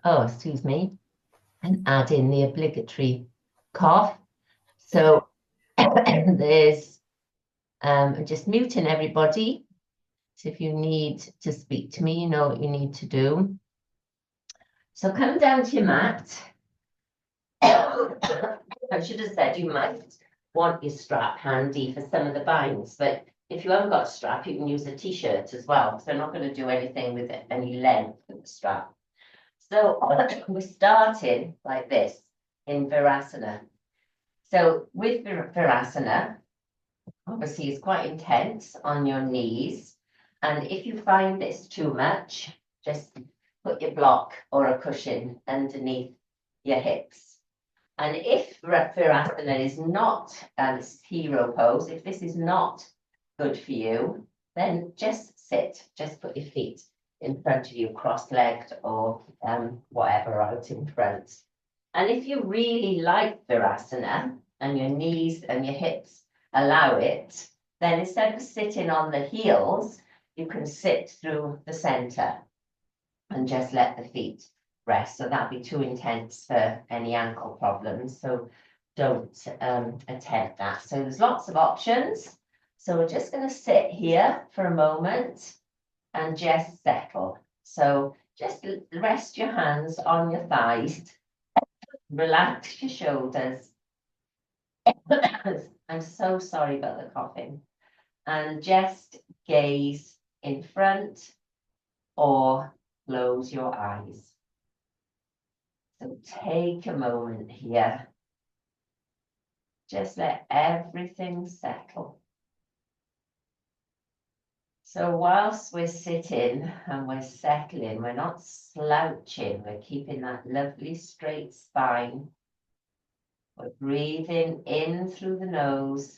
oh, excuse me, and add in the obligatory cough. So there's, I'm just muting everybody. So if you need to speak to me, you know what you need to do. So come down to your mat. I should have said you might want your strap handy for some of the binds, but if you haven't got a strap, you can use a t-shirt as well, because they're not going to do anything with it, any length with the strap. So we're starting like this in Virasana. So with Virasana, obviously it's quite intense on your knees. And if you find this too much, just put your block or a cushion underneath your hips. And if Virasana is not hero pose, if this is not good for you, then just sit, just put your feet in front of you, cross-legged or whatever out in front. And if you really like Virasana and your knees and your hips allow it, then instead of sitting on the heels, you can sit through the center and just let the feet rest. So that'd be too intense for any ankle problems. So don't attempt that. So there's lots of options. So we're just going to sit here for a moment and just settle. So just rest your hands on your thighs, relax your shoulders. I'm so sorry about the coughing. And just gaze in front or close your eyes. So take a moment here. Just let everything settle. So whilst we're sitting and we're settling, we're not slouching, we're keeping that lovely straight spine. We're breathing in through the nose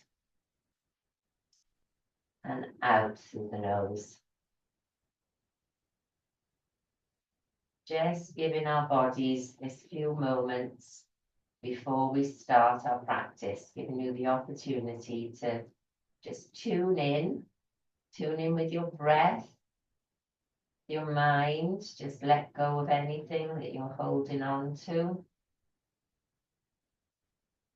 and out through the nose. Just giving our bodies this few moments before we start our practice, giving you the opportunity to just tune in with your breath, your mind, just let go of anything that you're holding on to.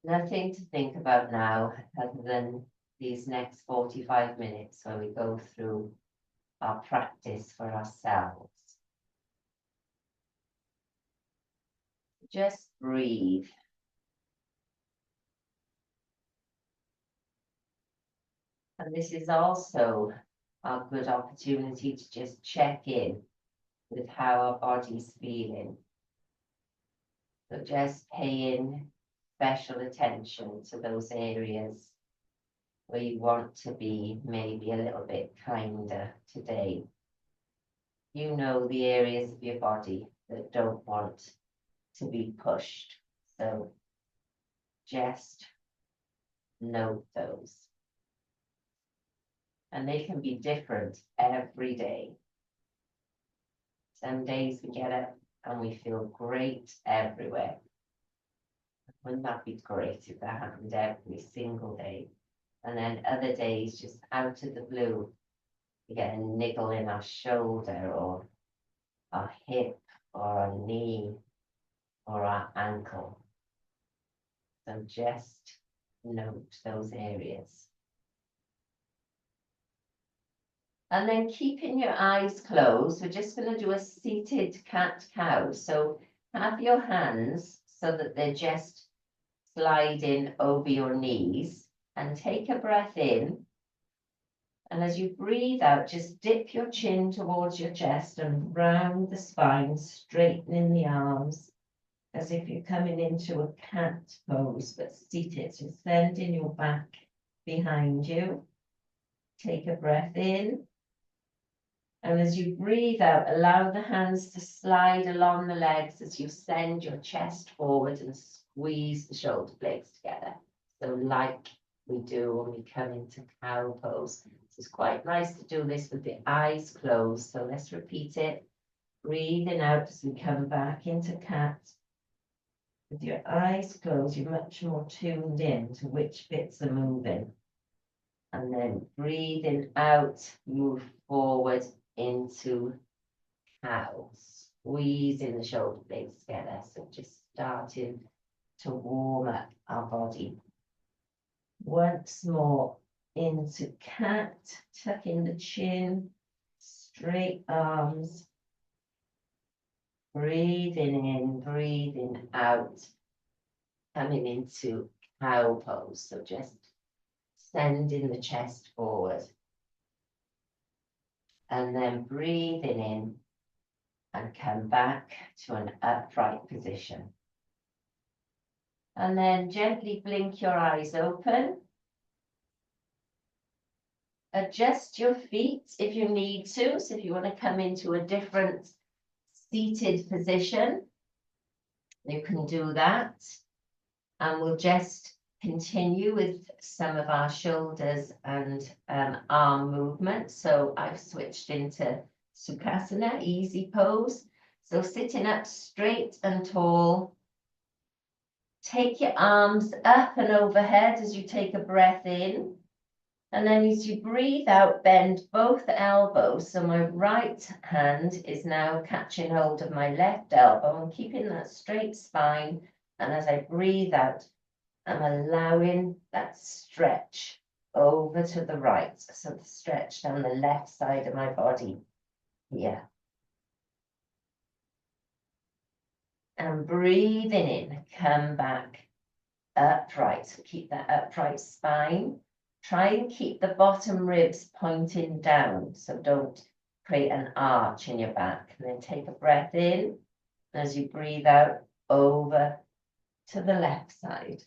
Nothing to think about now other than these next 45 minutes where we go through our practice for ourselves. Just breathe. And this is also a good opportunity to just check in with how our body's feeling. So just paying special attention to those areas where you want to be maybe a little bit kinder today. You know the areas of your body that don't want to be pushed. So just note those. And they can be different every day. Some days we get up and we feel great everywhere. Wouldn't that be great if that happened every single day? And then other days, just out of the blue, we get a niggle in our shoulder or our hip or our knee or our ankle. So just note those areas. And then keeping your eyes closed, we're just going to do a seated cat-cow. So have your hands so that they're just sliding over your knees, and take a breath in. And as you breathe out, just dip your chin towards your chest and round the spine, straightening the arms as if you're coming into a cat pose, but seated. So sending your back behind you. Take a breath in. And as you breathe out, allow the hands to slide along the legs as you send your chest forward and squeeze the shoulder blades together. So like we do when we come into cow pose. It's quite nice to do this with the eyes closed. So let's repeat it. Breathing out as we come back into cat. With your eyes closed, you're much more tuned in to which bits are moving. And then breathing out, move forward into cows. squeezing the shoulder blades together. So just starting to warm up our body. Once more into cat, tuck in the chin, straight arms. Breathing in, breathing out. Coming into cow pose. So just sending the chest forward. And then breathing in and come back to an upright position. And then gently blink your eyes open. Adjust your feet if you need to. So if you want to come into a different seated position, you can do that. And we'll just continue with some of our shoulders and arm movement. So I've switched into Sukhasana, easy pose. So sitting up straight and tall. Take your arms up and overhead as you take a breath in. And then as you breathe out, bend both elbows. So my right hand is now catching hold of my left elbow and keeping that straight spine. And as I breathe out, I'm allowing that stretch over to the right. So the stretch down the left side of my body here. And breathing in, come back upright. So keep that upright spine. Try and keep the bottom ribs pointing down. So don't create an arch in your back. And then take a breath in. As you breathe out, over to the left side.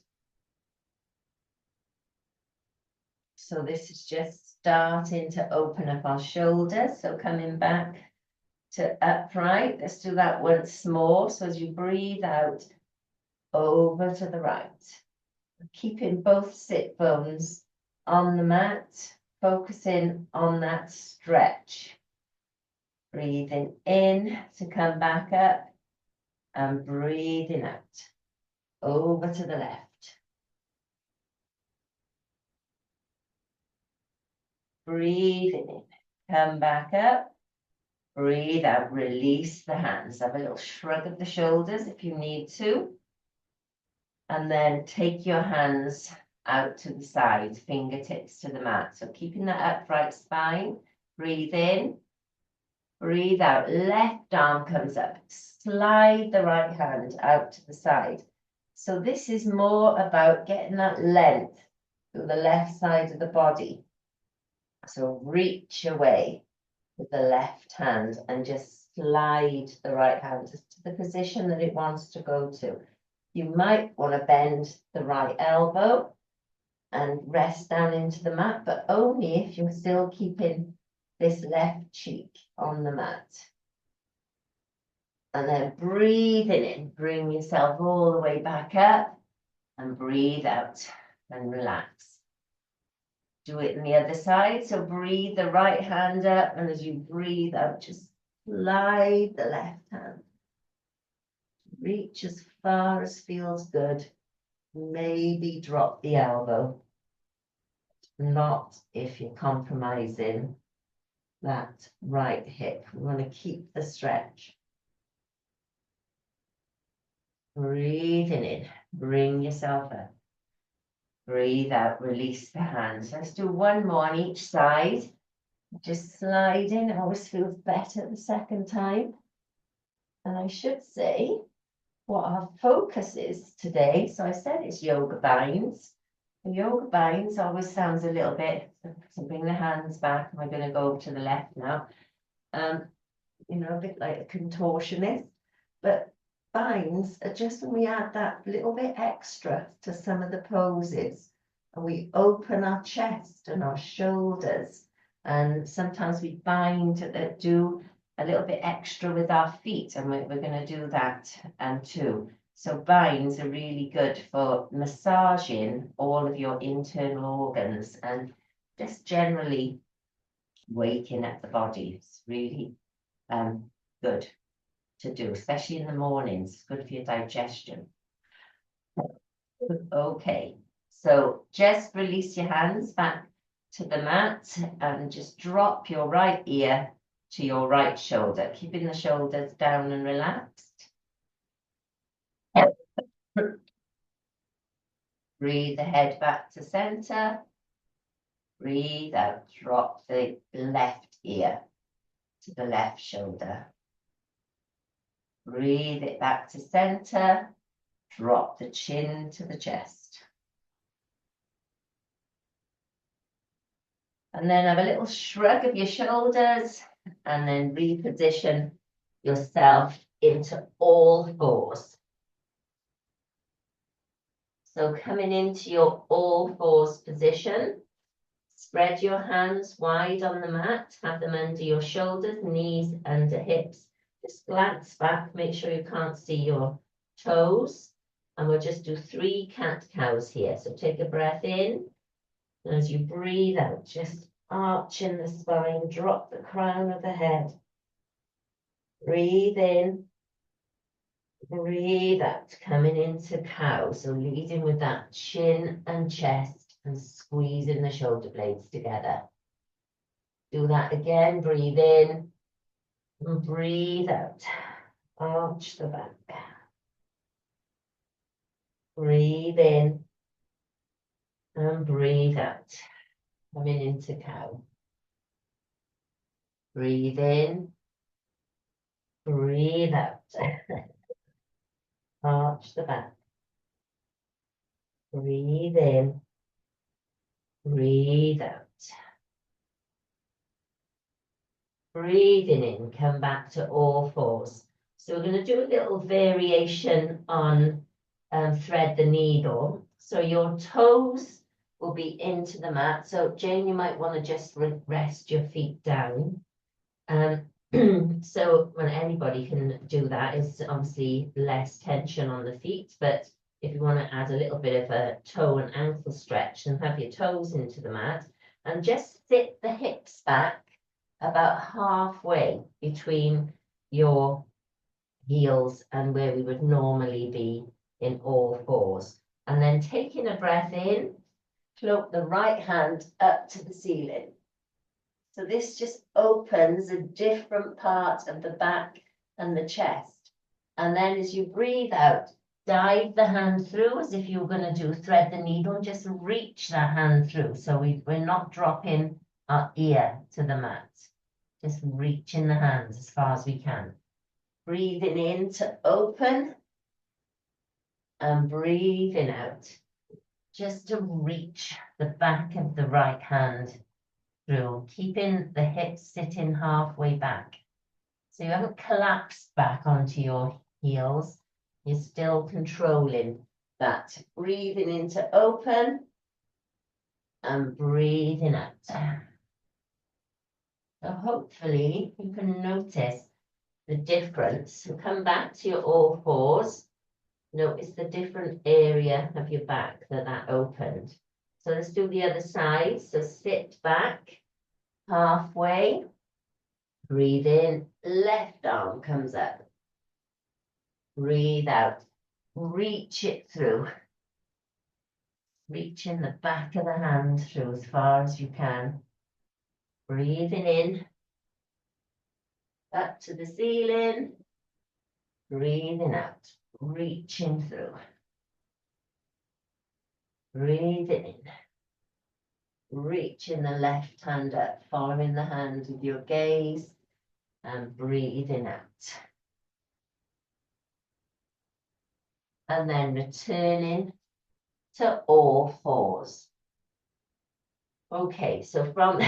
So this is just starting to open up our shoulders. So coming back to upright. Let's do that once more. So as you breathe out, over to the right. Keeping both sit bones on the mat, focusing on that stretch. Breathing in to come back up and breathing out, over to the left. Breathing in, come back up, breathe out, release the hands. Have a little shrug of the shoulders if you need to. And then take your hands out to the side, fingertips to the mat. So keeping that upright spine, breathe in, breathe out, left arm comes up, slide the right hand out to the side. So this is more about getting that length to the left side of the body. So reach away with the left hand and just slide the right hand to the position that it wants to go to. You might want to bend the right elbow and rest down into the mat, but only if you're still keeping this left cheek on the mat. And then breathing in, bring yourself all the way back up and breathe out and relax. Do it on the other side. So breathe the right hand up, and as you breathe out, just slide the left hand. Reach as far as feels good. Maybe drop the elbow. Not if you're compromising that right hip. We want to keep the stretch. Breathing in, bring yourself up. Breathe out, release the hands. Let's do one more on each side. Just sliding, it always feels better the second time. And I should say what our focus is today. So I said it's yoga binds. The yoga binds always sounds a little bit, so bring the hands back. We're going to go over to the left now. You know, a bit like a contortionist. But binds are just when we add that little bit extra to some of the poses. And we open our chest and our shoulders. And sometimes we bind, do a little bit extra with our feet, and we're going to do that too. So binds are really good for massaging all of your internal organs and just generally waking up the body. It's really good to do, especially in the mornings. It's good for your digestion. Okay, so just release your hands back to the mat and just drop your right ear to your right shoulder, keeping the shoulders down and relaxed. Breathe the head back to center. Breathe out, drop the left ear to the left shoulder. Breathe it back to center. Drop the chin to the chest. And then have a little shrug of your shoulders and then reposition yourself into all fours. So coming into your all fours position, spread your hands wide on the mat, have them under your shoulders, knees, under hips. Just glance back, make sure you can't see your toes. And we'll just do 3 cat-cows here. So take a breath in. And as you breathe out, just arching the spine, drop the crown of the head. Breathe in. Breathe out, coming into cow. So leading with that chin and chest and squeezing the shoulder blades together. Do that again. Breathe in and breathe out. Arch the back. Breathe in and breathe out. Coming into cow. Breathe in. Breathe out. Arch the back. Breathe in. Breathe out. Breathing in, come back to all fours. So we're going to do a little variation on thread the needle. So your toes will be into the mat. So Jane, you might want to just rest your feet down. So when anybody can do that, it's obviously less tension on the feet, but if you want to add a little bit of a toe and ankle stretch, then have your toes into the mat and just sit the hips back about halfway between your heels and where we would normally be in all fours. And then taking a breath in, float the right hand up to the ceiling. So this just opens a different part of the back and the chest. And then as you breathe out, dive the hand through as if you were going to do thread the needle, just reach that hand through. So we're not dropping our ear to the mat. Just reaching the hands as far as we can. Breathing in to open and breathing out. Just to reach the back of the right hand through, keeping the hips sitting halfway back. So you haven't collapsed back onto your heels. You're still controlling that. Breathing in to open and breathing out. So hopefully you can notice the difference. So come back to your all fours. Notice the different area of your back that opened. So let's do the other side. So sit back halfway. Breathe in. Left arm comes up. Breathe out. Reach it through. Reaching the back of the hand through as far as you can. Breathing in. Up to the ceiling. Breathing out. Reaching through. Breathing in. Reaching the left hand up, following the hand with your gaze and breathing out. And then returning to all fours. Okay, so from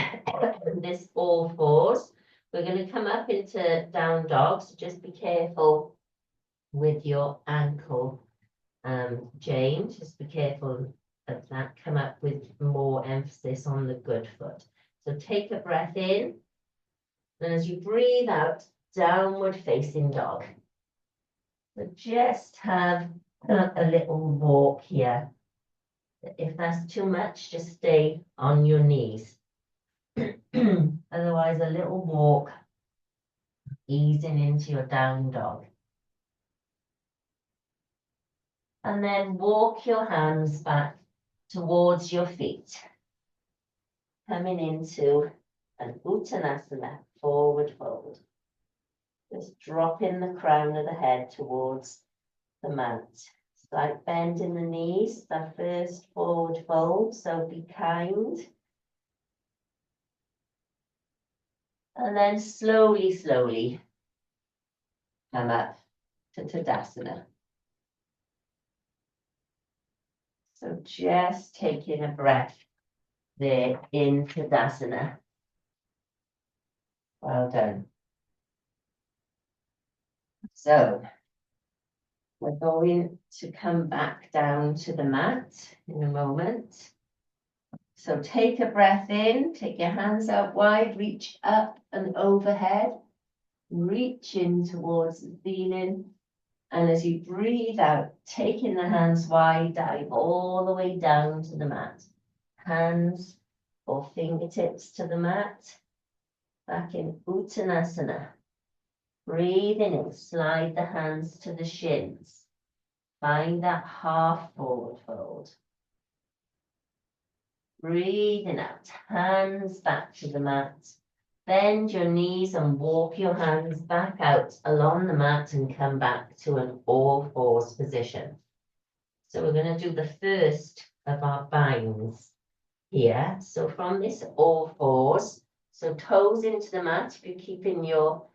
this all fours, we're going to come up into down dog. So just be careful with your ankle, Jane. Just be careful of that. Come up with more emphasis on the good foot. So take a breath in. And as you breathe out, downward facing dog. So just have a little walk here. If that's too much, just stay on your knees. Otherwise, a little walk, easing into your down dog. And then walk your hands back towards your feet. Coming into and Uttanasana, forward fold. Just dropping the crown of the head towards the mat. Slight bend in the knees, that first forward fold, so be kind. And then slowly, slowly come up to Tadasana. So just taking a breath there in Tadasana. Well done. So we're going to come back down to the mat in a moment. So take a breath in, take your hands out wide, reach up and overhead, reach in towards the ceiling. And as you breathe out, taking the hands wide, dive all the way down to the mat. Hands or fingertips to the mat. Back in Uttanasana. Breathing in, slide the hands to the shins. Find that half forward fold. Breathing out, hands back to the mat. Bend your knees and walk your hands back out along the mat and come back to an all fours position. So we're going to do the first of our binds here. So from this all fours, so toes into the mat, if you're keeping your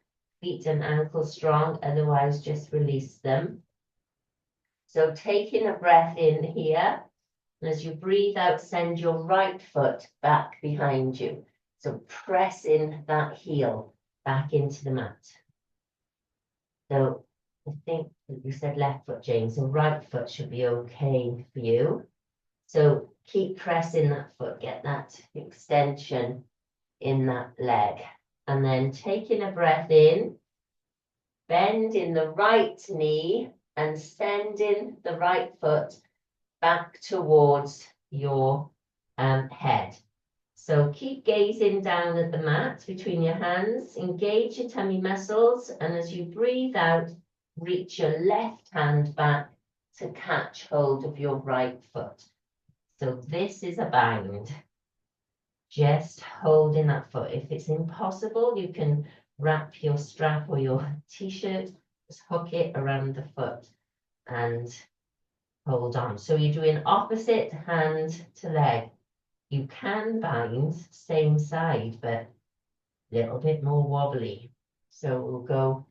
feet and ankles strong, otherwise just release them. So taking a breath in here, and as you breathe out, send your right foot back behind you. So press in that heel back into the mat. So I think you said left foot, James, so right foot should be okay for you. So keep pressing that foot, get that extension in that leg. And then taking a breath in, bend in the right knee and sending the right foot back towards your head. So keep gazing down at the mat between your hands, engage your tummy muscles, and as you breathe out, reach your left hand back to catch hold of your right foot. So this is a bind. Just holding that foot. If it's impossible, you can wrap your strap or your t-shirt, just hook it around the foot and hold on. So you're doing opposite hand to leg. You can bind same side, but a little bit more wobbly. So we'll go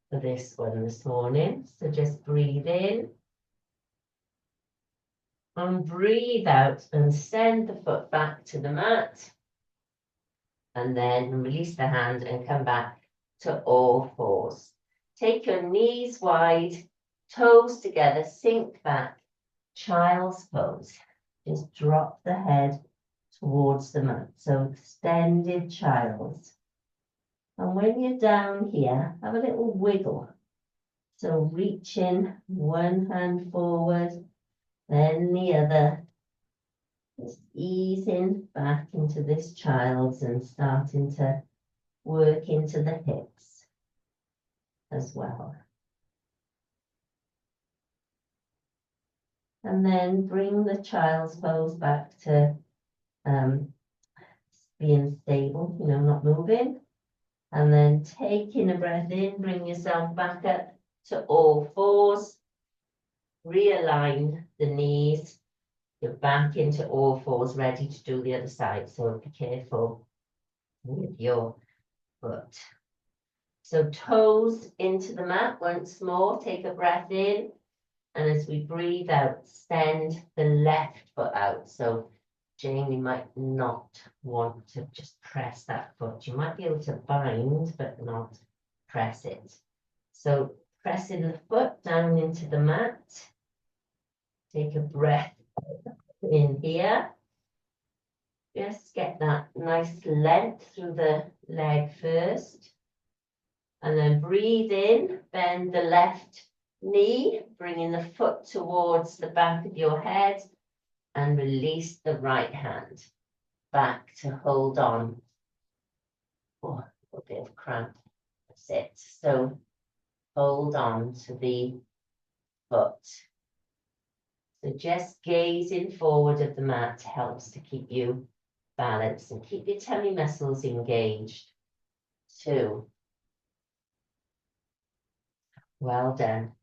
for this one this morning. So just breathe in and breathe out and send the foot back to the mat. And then release the hand and come back to all fours. Take your knees wide, toes together, sink back, child's pose. Just drop the head towards the mat. So extended child's. And when you're down here, have a little wiggle. So reach in, one hand forward, then the other. Just easing back into this child's and starting to work into the hips as well. And then bring the child's pose back to being stable, not moving. And then taking a breath in, bring yourself back up to all fours. Realign the knees. You're back into all fours, ready to do the other side. So be careful with your foot. So toes into the mat once more. Take a breath in. And as we breathe out, send the left foot out. So Jane, you might not want to just press that foot. You might be able to bind, but not press it. So pressing the foot down into the mat. Take a breath in here. Just get that nice length through the leg first. And then breathe in, bend the left knee, bringing the foot towards the back of your head, and release the right hand back to hold on. Oh, a bit of cramp. That's it. So hold on to the foot. So just gazing forward at the mat helps to keep you balance and keep your tummy muscles engaged. 2. Well done.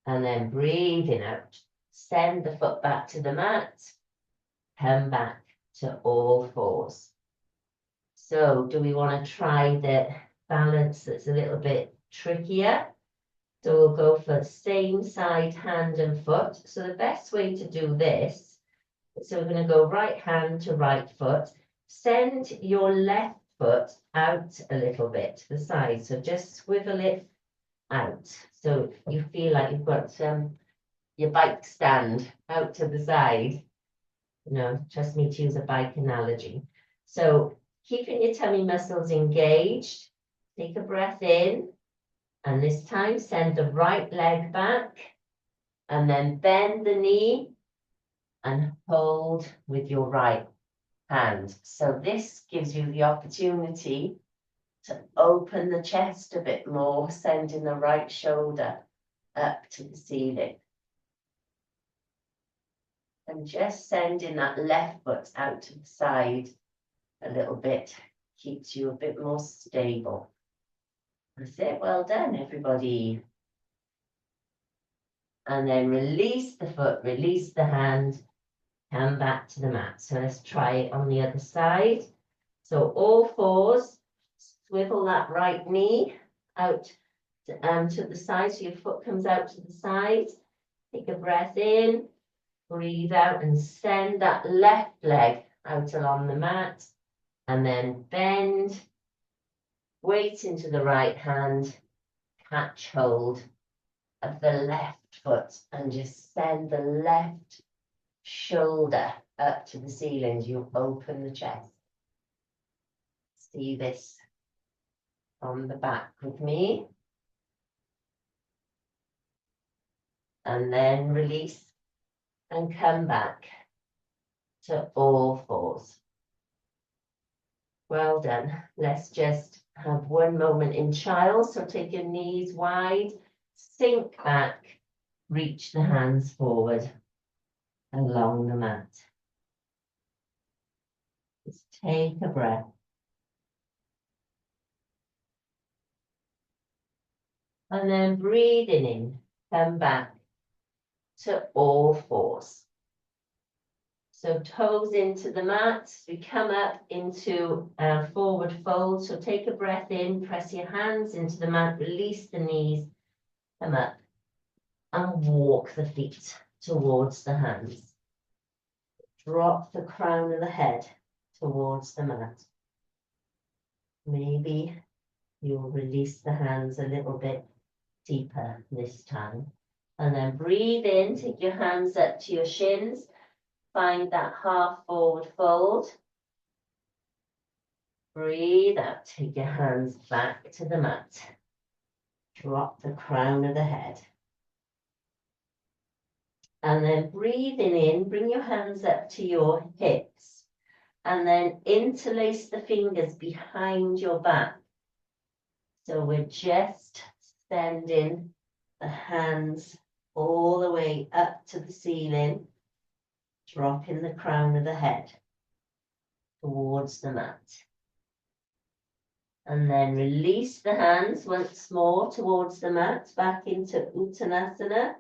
And then breathing out. Send the foot back to the mat. Come back to all fours. So do we want to try the balance that's a little bit trickier? So we'll go for same side, hand and foot. So the best way to do this, so we're going to go right hand to right foot. Send your left foot out a little bit to the side. So just swivel it out. So you feel like you've got your bike stand out to the side. You know, trust me to use a bike analogy. So keeping your tummy muscles engaged. Take a breath in. And this time, send the right leg back. And then bend the knee. And hold with your right hand. So this gives you the opportunity to open the chest a bit more, sending the right shoulder up to the ceiling. And just sending that left foot out to the side a little bit keeps you a bit more stable. That's it. Well done, everybody. And then release the foot, release the hand, come back to the mat. So let's try it on the other side. So all fours, swivel that right knee out to the side. So your foot comes out to the side. Take a breath in. Breathe out and send that left leg out along the mat. And then bend. Weight into the right hand. Catch hold of the left foot. And just send the left shoulder up to the ceiling as you open the chest. See this on the back with me. And then release. And come back to all fours. Well done. Let's just have one moment in child. So take your knees wide, sink back, reach the hands forward along the mat. Just take a breath. And then breathing in, come back to all fours. So toes into the mat, we come up into a forward fold. So take a breath in, press your hands into the mat, release the knees, come up and walk the feet towards the hands. Drop the crown of the head towards the mat. Maybe you'll release the hands a little bit deeper this time. And then breathe in, take your hands up to your shins. Find that half forward fold. Breathe out, take your hands back to the mat. Drop the crown of the head. And then breathing in, bring your hands up to your hips. And then interlace the fingers behind your back. So we're just sending the hands all the way up to the ceiling. Dropping the crown of the head towards the mat. And then release the hands once more towards the mat, back into Uttanasana.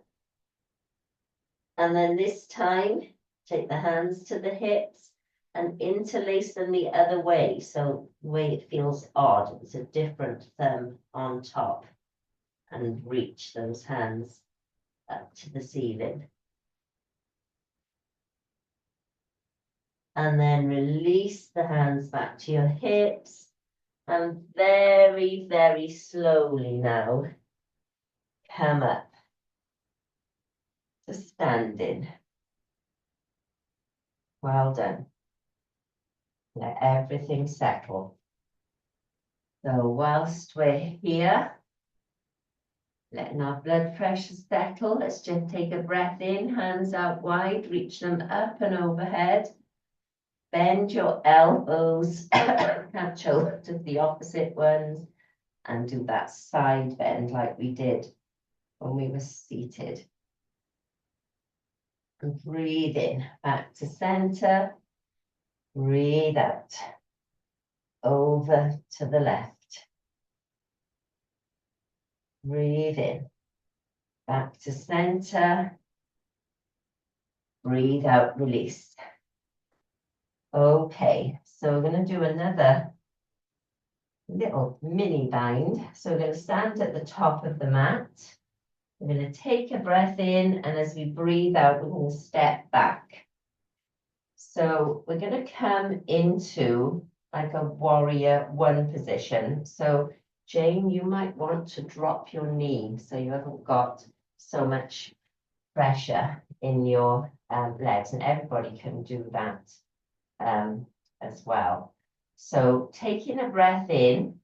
And then this time, take the hands to the hips and interlace them the other way. So the way it feels odd, it's a different thumb on top. And reach those hands up to the ceiling. And then release the hands back to your hips. And very, very slowly now, come up to standing. Well done. Let everything settle. So whilst we're here, letting our blood pressure settle, let's just take a breath in, hands out wide, reach them up and overhead. Bend your elbows, catch hold of the opposite ones, and do that side bend like we did when we were seated. And breathe in, back to center. Breathe out. Over to the left. Breathe in. Back to center. Breathe out, release. Okay, so we're going to do another little mini bind. So we're going to stand at the top of the mat. We're going to take a breath in, and as we breathe out, we're going to step back. So we're going to come into like a warrior one position. So Jane, you might want to drop your knee so you haven't got so much pressure in your legs, and everybody can do that as well. So taking a breath in,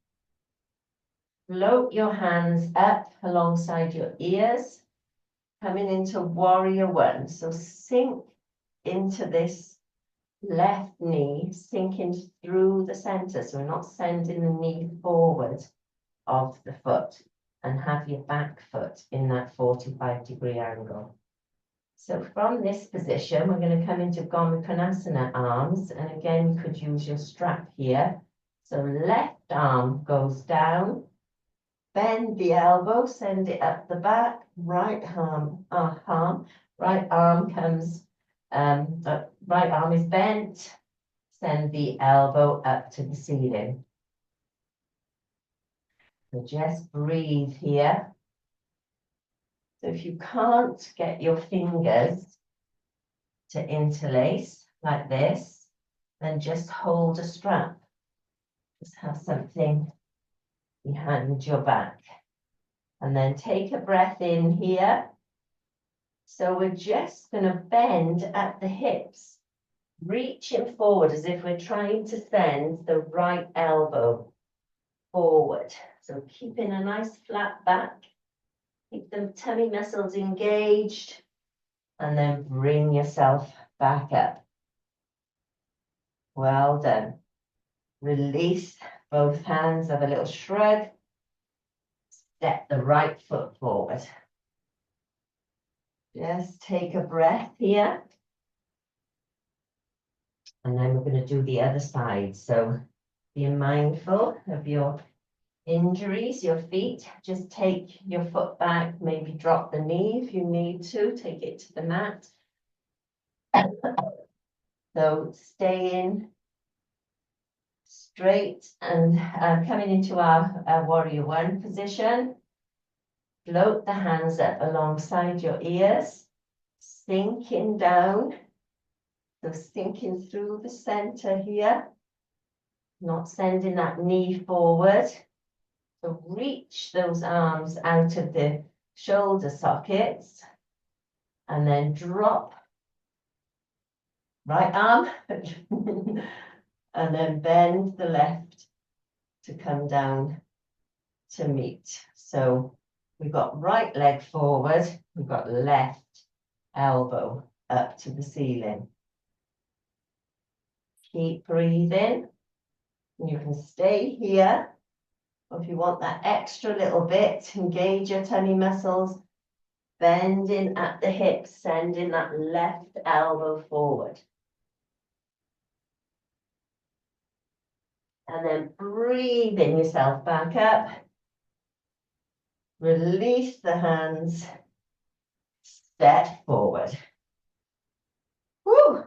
float your hands up alongside your ears, coming into warrior one. So sink into this left knee, sinking through the center. So we're not sending the knee forward of the foot, and have your back foot in that 45-degree angle. So from this position, we're going to come into Gomukonasana arms. And again, you could use your strap here. So left arm goes down, bend the elbow, send it up the back, right arm comes, right arm is bent, send the elbow up to the ceiling. So just breathe here. So if you can't get your fingers to interlace like this, then just hold a strap. Just have something behind your back. And then take a breath in here. So we're just going to bend at the hips, reaching forward as if we're trying to send the right elbow forward. So keeping a nice flat back. Keep the tummy muscles engaged, and then bring yourself back up. Well done. Release both hands, have a little shrug. Step the right foot forward. Just take a breath here. And then we're going to do the other side. So be mindful of your injuries, your feet. Just take your foot back, maybe drop the knee if you need to, take it to the mat. So staying straight and coming into our warrior one position. Float the hands up alongside your ears, sinking down. So sinking through the center here, not sending that knee forward. So reach those arms out of the shoulder sockets, and then drop right arm, and then bend the left to come down to meet. So we've got right leg forward, we've got left elbow up to the ceiling. Keep breathing. You can stay here. Or if you want that extra little bit, engage your tummy muscles, bending at the hips, sending that left elbow forward. And then breathing yourself back up. Release the hands. Step forward. Woo!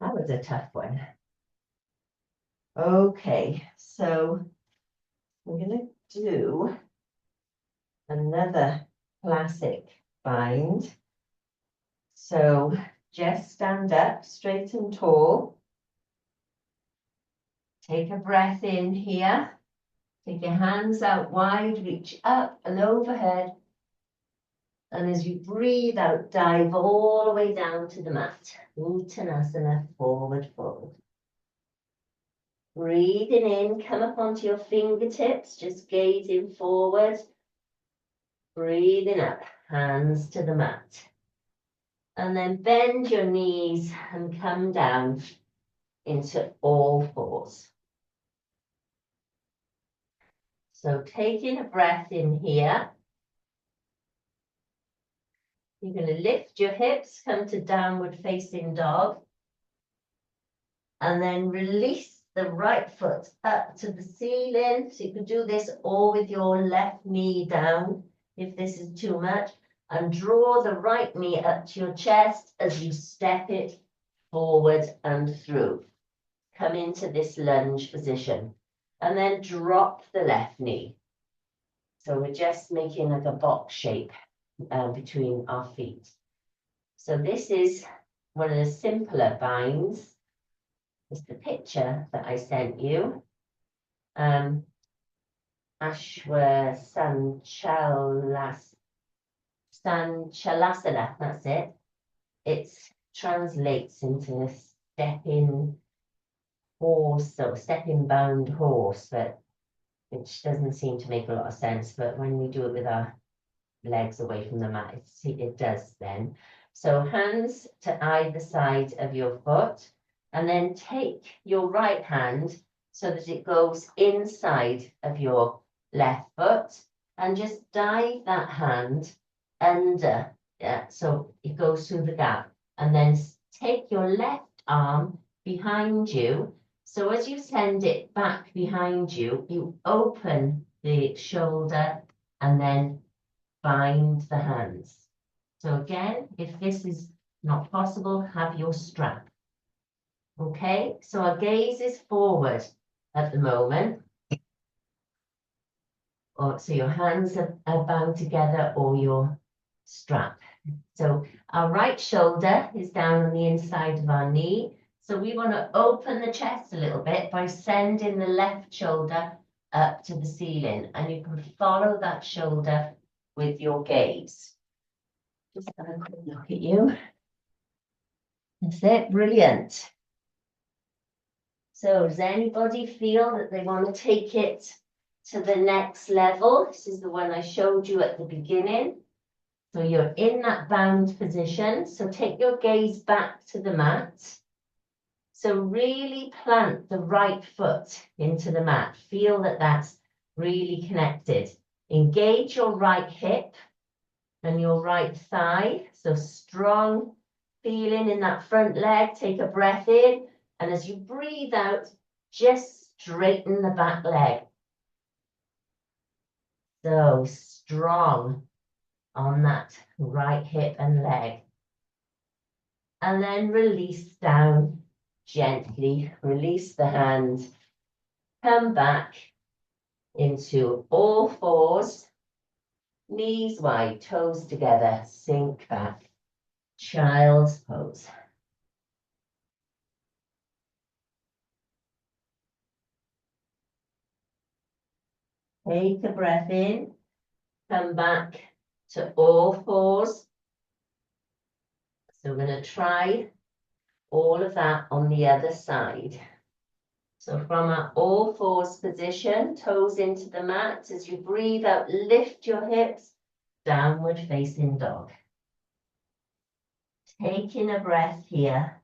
That was a tough one. Okay, so we're going to do another classic bind. So just stand up straight and tall. Take a breath in here. Take your hands out wide, reach up and overhead. And as you breathe out, dive all the way down to the mat. Uttanasana, forward fold. Breathing in, come up onto your fingertips, just gazing forward. Breathing up, hands to the mat. And then bend your knees and come down into all fours. So taking a breath in here. You're going to lift your hips, come to downward facing dog. And then release the right foot up to the ceiling. So you can do this all with your left knee down if this is too much. And draw the right knee up to your chest as you step it forward and through. Come into this lunge position. And then drop the left knee. So we're just making like a box shape between our feet. So this is one of the simpler binds. It's the picture that I sent you. Ashwa Sanchalasana, that's it. It translates into stepping horse, so stepping bound horse, but which doesn't seem to make a lot of sense. But when we do it with our legs away from the mat, it does then. So hands to either side of your foot, and then take your right hand so that it goes inside of your left foot, and just dive that hand under, so it goes through the gap, and then take your left arm behind you. So as you send it back behind you, you open the shoulder and then bind the hands. So again, if this is not possible, have your strap. Okay, so our gaze is forward at the moment. So your hands are bound together or your strap. So our right shoulder is down on the inside of our knee. So we want to open the chest a little bit by sending the left shoulder up to the ceiling. And you can follow that shoulder with your gaze. Just have a quick look at you. That's it, brilliant. So does anybody feel that they want to take it to the next level? This is the one I showed you at the beginning. So you're in that bound position. So take your gaze back to the mat. So really plant the right foot into the mat. Feel that that's really connected. Engage your right hip and your right thigh. So strong feeling in that front leg. Take a breath in. And as you breathe out, just straighten the back leg. So strong on that right hip and leg. And then release down gently. Release the hand. Come back into all fours. Knees wide, toes together. Sink back. Child's pose. Take a breath in. Come back to all fours. So we're going to try all of that on the other side. So from our all fours position, toes into the mat. As you breathe out, lift your hips, downward facing dog. Taking a breath here.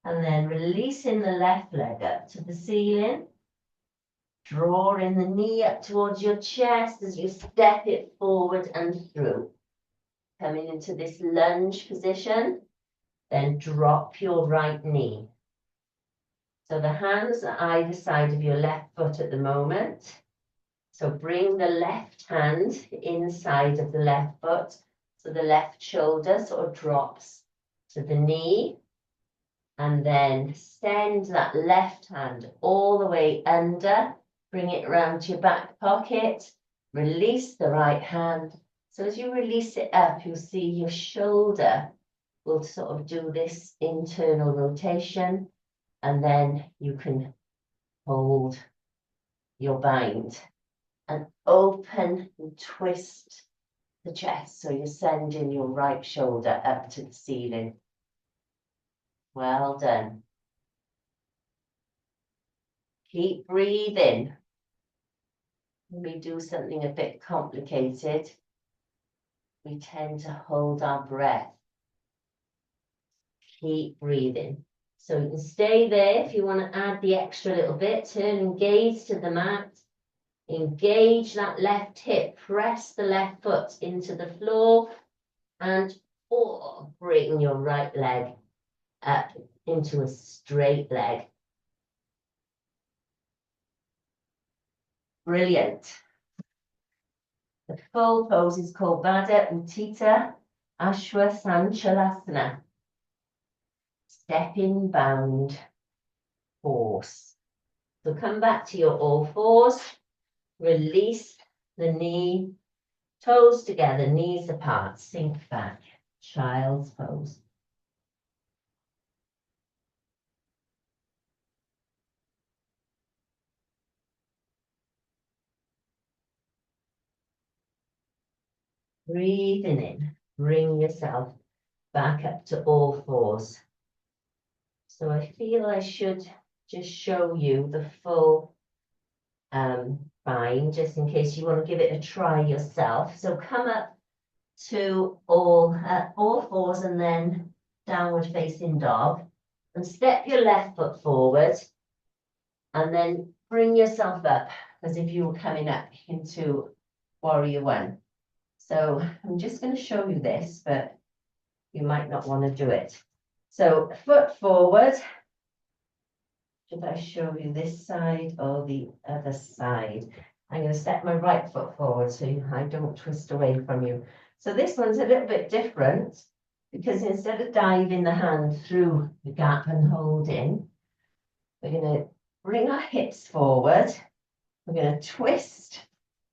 And then releasing the left leg up to the ceiling. Drawing the knee up towards your chest as you step it forward and through. Coming into this lunge position, then drop your right knee. So the hands are either side of your left foot at the moment. So bring the left hand inside of the left foot, so the left shoulder sort of drops to the knee. And then send that left hand all the way under. Bring it around to your back pocket. Release the right hand. So as you release it up, you'll see your shoulder will sort of do this internal rotation. And then you can hold your bind and open and twist the chest. So you're sending your right shoulder up to the ceiling. Well done. Keep breathing. When we do something a bit complicated, we tend to hold our breath. Keep breathing. So you can stay there if you want to add the extra little bit. Turn and gaze to the mat. Engage that left hip. Press the left foot into the floor. And bring your right leg up into a straight leg. Brilliant. The full pose is called Baddha Utthita Ashwasanchalasana. Stepping bound horse. So come back to your all fours. Release the knee, toes together, knees apart, sink back. Child's pose. Breathing in, bring yourself back up to all fours. So I feel I should just show you the full bind, just in case you want to give it a try yourself. So come up to all fours and then downward facing dog. And step your left foot forward. And then bring yourself up as if you were coming up into warrior one. So I'm just going to show you this, but you might not want to do it. So foot forward. Should I show you this side or the other side? I'm going to step my right foot forward so I don't twist away from you. So this one's a little bit different because instead of diving the hand through the gap and holding, we're going to bring our hips forward. We're going to twist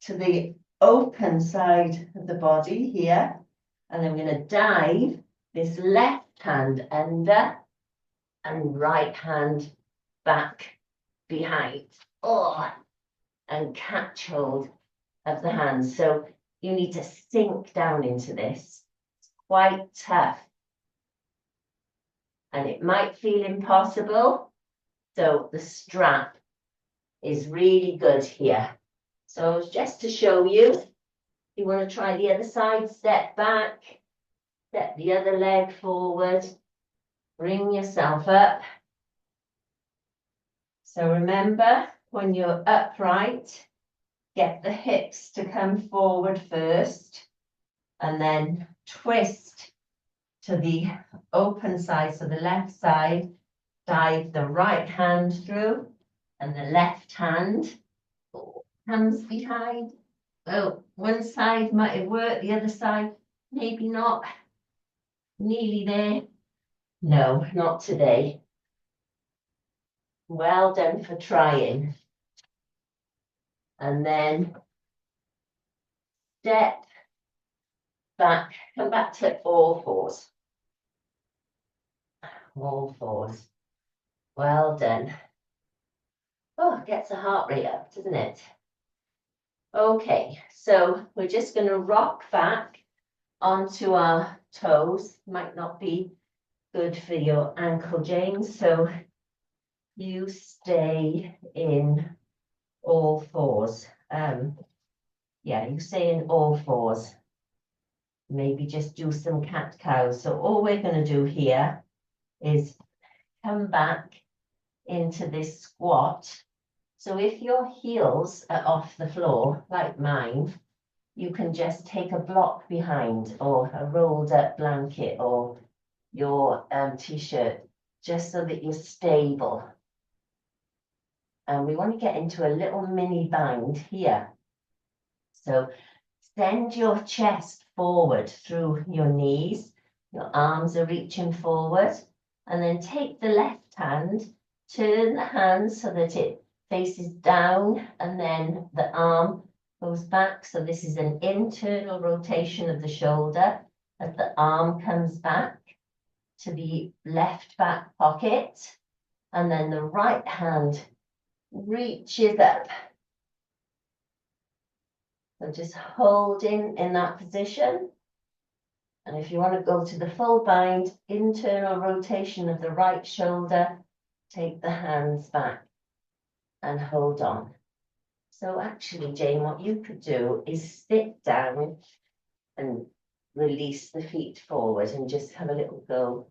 to the open side of the body here. And then we're going to dive this left hand under and right hand back behind. Oh, and catch hold of the hands. So you need to sink down into this. It's quite tough. And it might feel impossible. So the strap is really good here. So just to show you, you want to try the other side, step back, step the other leg forward, bring yourself up. So remember, when you're upright, get the hips to come forward first, and then twist to the open side, so the left side, dive the right hand through, and the left hand comes behind. Well, one side might have worked, the other side, maybe not. Nearly there. No, not today. Well done for trying. And then step back, come back to all fours. All fours. Well done. Oh, it gets the heart rate up, doesn't it? Okay, so we're just going to rock back onto our toes. Might not be good for your ankle, James. So you stay in all fours. Yeah, you stay in all fours. Maybe just do some cat-cows. So all we're going to do here is come back into this squat. So if your heels are off the floor, like mine, you can just take a block behind or a rolled up blanket or your t-shirt, just so that you're stable. And we want to get into a little mini bind here. So send your chest forward through your knees. Your arms are reaching forward. And then take the left hand, turn the hand so that it faces down, and then the arm goes back. So this is an internal rotation of the shoulder as the arm comes back to the left back pocket. And then the right hand reaches up. So just holding in that position. And if you want to go to the full bind, internal rotation of the right shoulder, take the hands back and hold on. So actually, Jane, what you could do is sit down and release the feet forward and just have a little go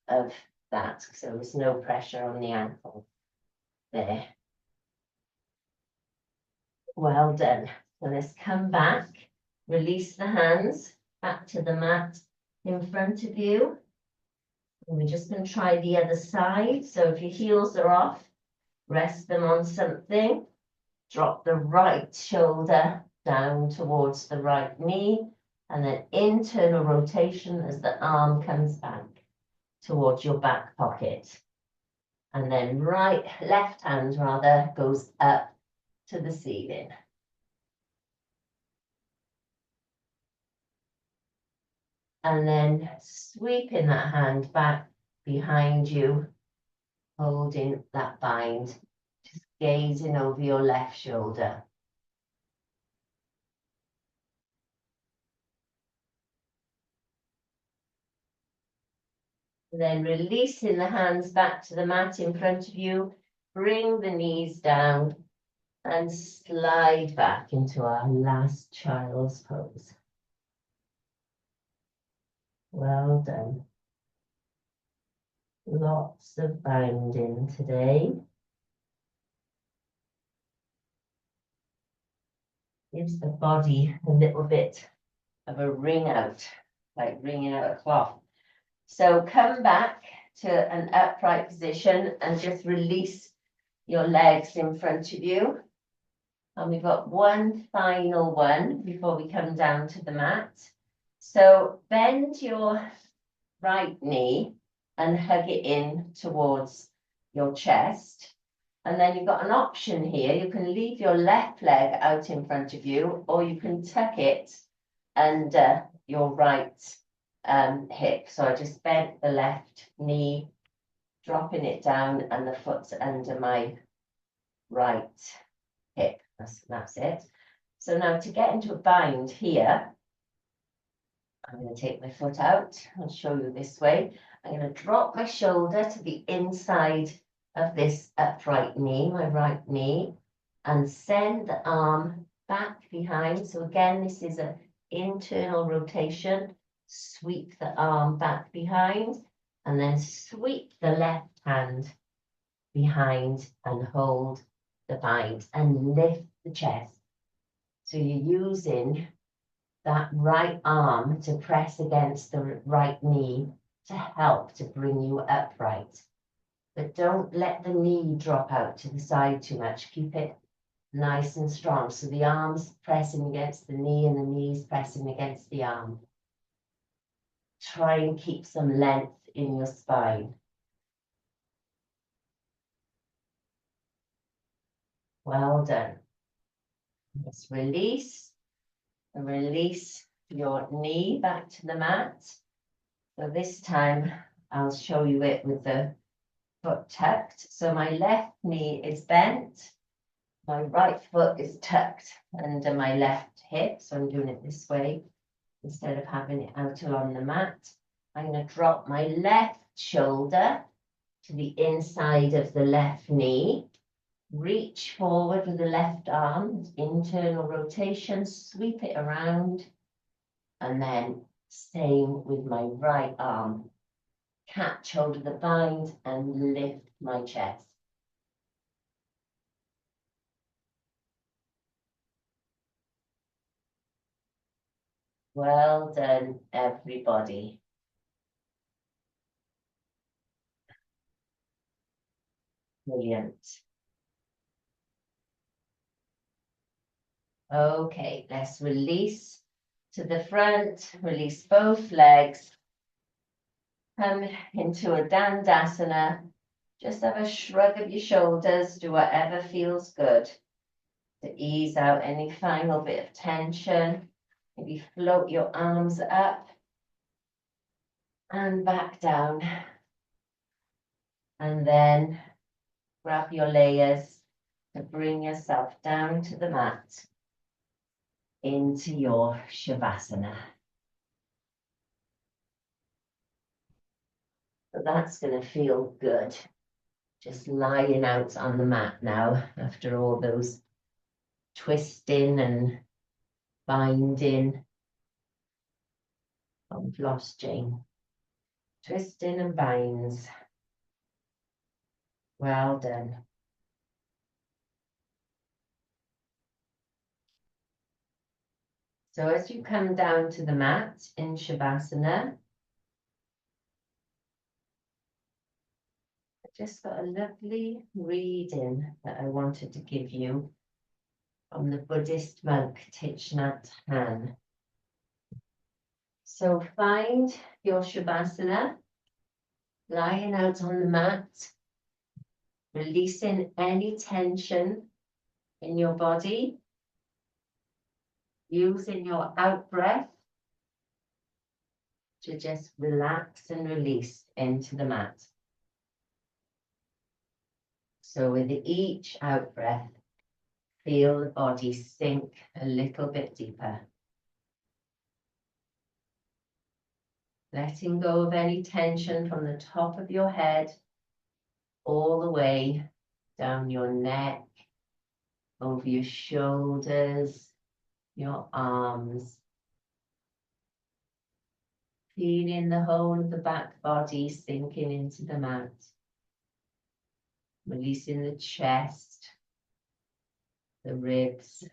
of that. So there's no pressure on the ankle there. Well done. So let's come back, release the hands back to the mat in front of you. And we're just going to try the other side. So if your heels are off, rest them on something. Drop the right shoulder down towards the right knee, and then internal rotation as the arm comes back towards your back pocket. And then left hand rather goes up to the ceiling. And then sweeping that hand back behind you, holding that bind, just gazing over your left shoulder. And then releasing the hands back to the mat in front of you, bring the knees down and slide back into our last child's pose. Well done. Lots of binding today. Gives the body a little bit of a wring out, like wringing out a cloth. So come back to an upright position and just release your legs in front of you. And we've got one final one before we come down to the mat. So bend your right knee and hug it in towards your chest. And then you've got an option here. You can leave your left leg out in front of you, or you can tuck it under your right hip. So I just bent the left knee, dropping it down, and the foot's under my right hip. That's it. So now to get into a bind here, I'm going to take my foot out and show you this way. I'm going to drop my shoulder to the inside of this upright knee, my right knee, and send the arm back behind. So again, this is an internal rotation. Sweep the arm back behind, and then sweep the left hand behind and hold the bind and lift the chest. So you're using that right arm to press against the right knee to help to bring you upright. But don't let the knee drop out to the side too much. Keep it nice and strong. So the arm's pressing against the knee and the knee's pressing against the arm. Try and keep some length in your spine. Well done. Just release and release your knee back to the mat. So this time I'll show you it with the foot tucked. So my left knee is bent. My right foot is tucked under my left hip. So I'm doing it this way instead of having it out along the mat. I'm going to drop my left shoulder to the inside of the left knee. Reach forward with the left arm, internal rotation, sweep it around, and then same with my right arm. Catch hold of the bind and lift my chest. Well done, everybody. Brilliant. Okay, let's release to the front, release both legs. Come into a Dandasana. Just have a shrug of your shoulders, do whatever feels good to ease out any final bit of tension. Maybe float your arms up and back down. And then grab your layers to bring yourself down to the mat into your Shavasana. So that's going to feel good. Just lying out on the mat now after all those twisting and binding. Oh, we've lost Jane. Twisting and binds. Well done. So as you come down to the mat in Shavasana, just got a lovely reading that I wanted to give you from the Buddhist monk Thich Nhat Hanh. So find your Shavasana, lying out on the mat, releasing any tension in your body, using your out breath to just relax and release into the mat. So with each out breath, feel the body sink a little bit deeper. Letting go of any tension from the top of your head all the way down your neck, over your shoulders, your arms. Feeling the whole of the back body sinking into the mat. Releasing the chest, the ribs,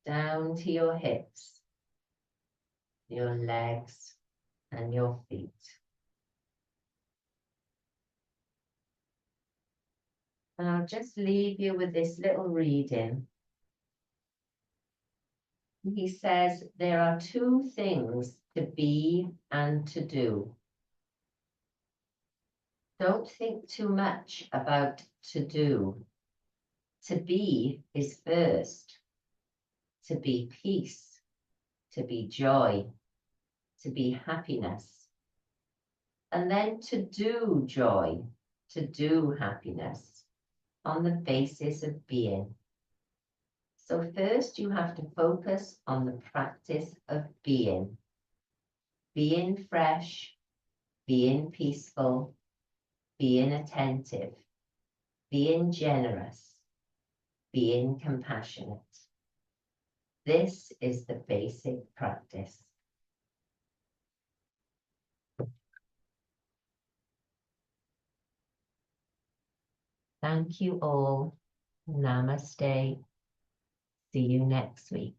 down to your hips, your legs, and your feet. And I'll just leave you with this little reading. He says, there are two things to be and to do. Don't think too much about to do. To be is first. To be peace, to be joy, to be happiness. And then to do joy, to do happiness on the basis of being. So first you have to focus on the practice of being. Being fresh, being peaceful, being attentive, being generous, being compassionate. This is the basic practice. Thank you all. Namaste. See you next week.